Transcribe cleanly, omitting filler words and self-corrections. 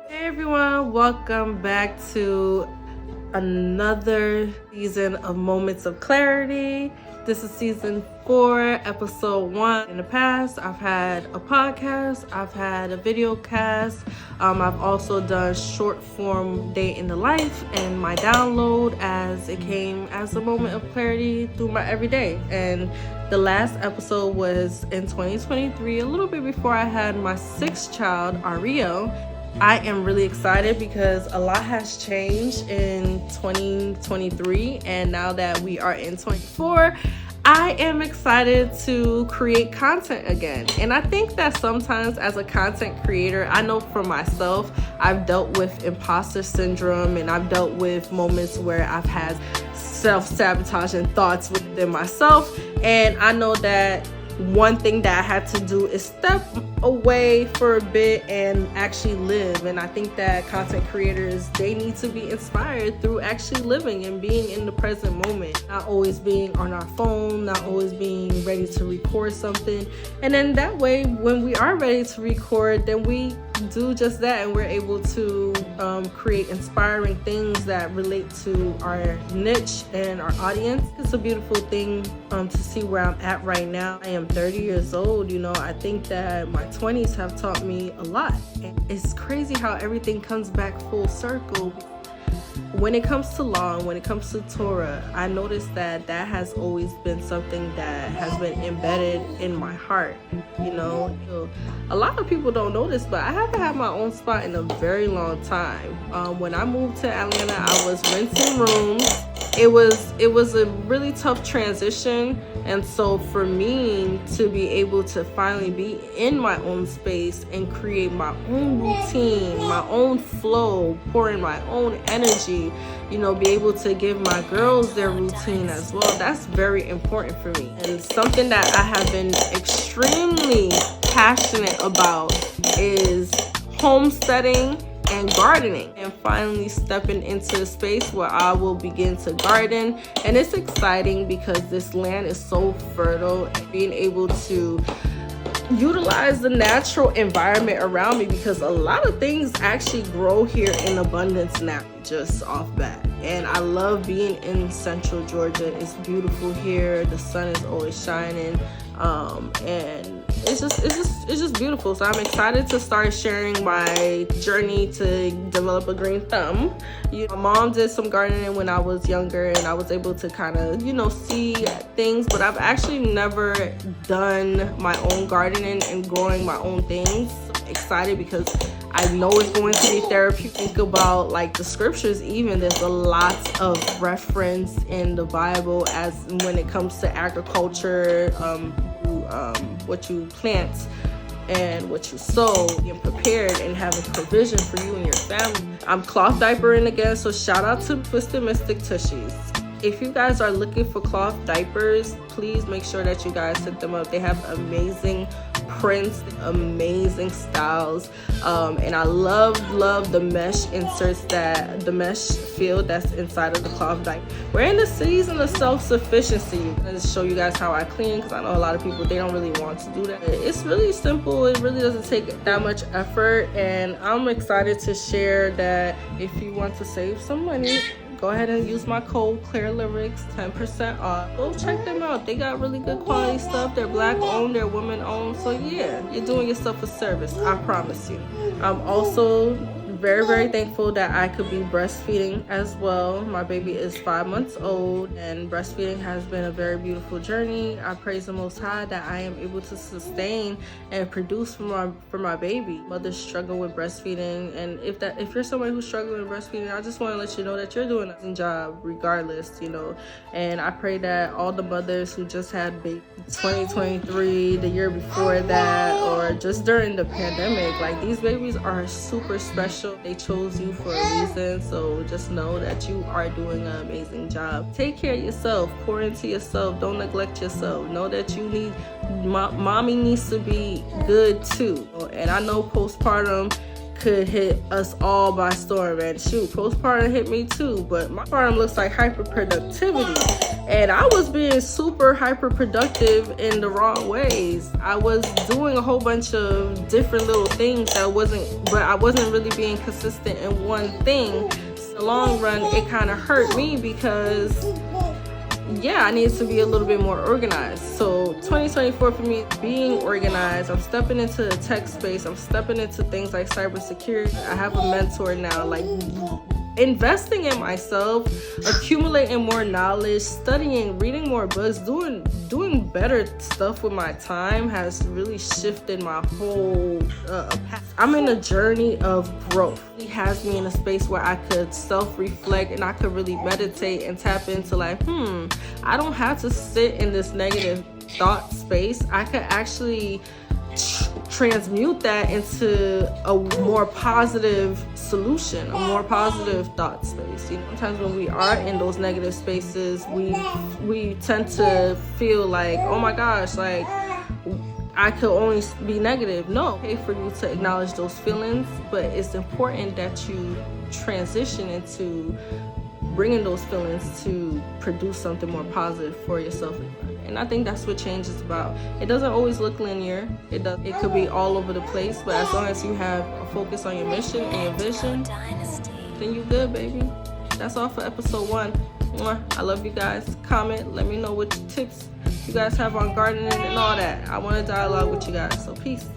Hey everyone, welcome back to another season of Moments of Clarity. This is season 4, episode 1. In the past, I've had a podcast, I've had a video cast, I've also done short form day in the life and my download as it came as a moment of clarity through my everyday. And the last episode was in 2023, a little bit before I had my 6th child, Ariel. I am really excited because a lot has changed in 2023, and now that we are in 24, I am excited to create content again. And I think that sometimes as a content creator, I know for myself, I've dealt with imposter syndrome and I've dealt with moments where I've had self-sabotaging thoughts within myself, and I know that one thing that I had to do is step away for a bit and actually live. And I think that content creators, they need to be inspired through actually living and being in the present moment, not always being on our phone, not always being ready to record something. And then that way, when we are ready to record, then we do just that, and we're able to create inspiring things that relate to our niche and our audience. It's a beautiful thing to see where I'm at right now. I am 30 years old. I think that my 20s have taught me a lot. And it's crazy how everything comes back full circle. When it comes to law, when it comes to Torah, I noticed that has always been something that has been embedded in my heart. A lot of people don't know this, but I haven't had my own spot in a very long time. When I moved to Atlanta, I was renting rooms. It was a really tough transition, and so for me to be able to finally be in my own space and create my own routine, my own flow, pour in my own energy, be able to give my girls their routine as well, that's very important for me. And something that I have been extremely passionate about is homesteading and gardening, and finally stepping into a space where I will begin to garden. And it's exciting because this land is so fertile, and being able to utilize the natural environment around me, because a lot of things actually grow here in abundance now, just off bat. And I love being in central Georgia. It's beautiful here, the sun is always shining, and it's just beautiful. So I'm excited to start sharing my journey to develop a green thumb. My mom did some gardening when I was younger, and I was able to kind of see things, but I've actually never done my own gardening and growing my own things. Excited because I know it's going to be therapeutic. Think about like the scriptures, even there's a lot of reference in the Bible as when it comes to agriculture, what you plant and what you sow, being prepared and having provision for you and your family. I'm cloth diapering again, so shout out to Twisted Mystic Tushies. If you guys are looking for cloth diapers, please make sure that you guys hit them up. They have amazing prints, amazing styles, and I love the mesh inserts, the mesh feel that's inside of the cloth diaper. We're in the season of self-sufficiency. I'm going to show you guys how I clean, because I know a lot of people, they don't really want to do that. It's really simple. It really doesn't take that much effort, and I'm excited to share that if you want to save some money, go ahead and use my code ClearLyrics, 10% off. Go check them out. They got really good quality stuff. They're black owned, they're women owned. So yeah, you're doing yourself a service, I promise you. I'm also very thankful that I could be breastfeeding as well. My baby is 5 months old, and breastfeeding has been a very beautiful journey. I praise the Most High that I am able to sustain and produce for my baby. Mothers struggle with breastfeeding, and if you're someone who's struggling with breastfeeding, I just want to let you know that you're doing a good job regardless, and I pray that all the mothers who just had babies 2023, the year before that, or just during the pandemic, like, these babies are super special. They chose you for a reason, so just know that you are doing an amazing job. Take care of yourself, pour into yourself, don't neglect yourself. Know that you need, mommy needs to be good too. And I know postpartum could hit us all by storm. And shoot, postpartum hit me too, but my postpartum looks like hyperproductivity. And I was being super hyper productive in the wrong ways. I was doing a whole bunch of different little things but I wasn't really being consistent in one thing. In the long run, it kind of hurt me because I needed to be a little bit more organized. So 2024 for me, being organized. I'm stepping into the tech space. I'm stepping into things like cybersecurity. I have a mentor now, like investing in myself, accumulating more knowledge, studying, reading more books, doing better stuff with my time has really shifted my whole path. I'm in a journey of growth. It has me in a space where I could self-reflect and I could really meditate and tap into like, I don't have to sit in this negative thought space. I could actually transmute that into a more positive solution, a more positive thought space. You know, sometimes when we are in those negative spaces, we tend to feel like, oh my gosh, like I could only be negative. No, it's okay for you to acknowledge those feelings, but it's important that you transition into bringing those feelings to produce something more positive for yourself. And I think that's what change is about. It doesn't always look linear. It could be all over the place, but as long as you have a focus on your mission and your vision, then you good, baby. That's all for episode 1. I love you guys. Comment, let me know what tips you guys have on gardening and all that. I want to dialogue with you guys, so peace.